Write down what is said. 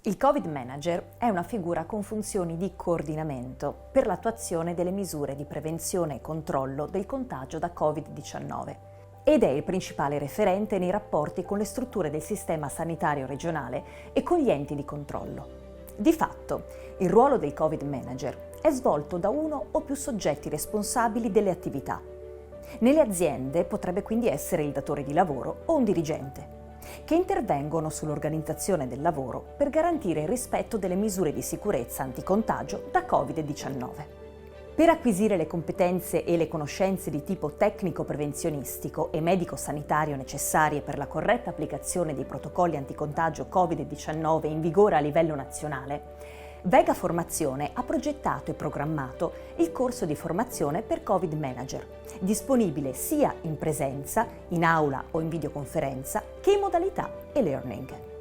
Il Covid Manager è una figura con funzioni di coordinamento per l'attuazione delle misure di prevenzione e controllo del contagio da Covid-19 ed è il principale referente nei rapporti con le strutture del sistema sanitario regionale e con gli enti di controllo. Di fatto, il ruolo del Covid Manager è svolto da uno o più soggetti responsabili delle attività. Nelle aziende potrebbe quindi essere il datore di lavoro o un dirigente, che intervengono sull'organizzazione del lavoro per garantire il rispetto delle misure di sicurezza anticontagio da Covid-19. Per acquisire le competenze e le conoscenze di tipo tecnico-prevenzionistico e medico-sanitario necessarie per la corretta applicazione dei protocolli anticontagio Covid-19 in vigore a livello nazionale, Vega Formazione ha progettato e programmato il corso di formazione per Covid Manager, disponibile sia in presenza, in aula o in videoconferenza, che in modalità e-learning.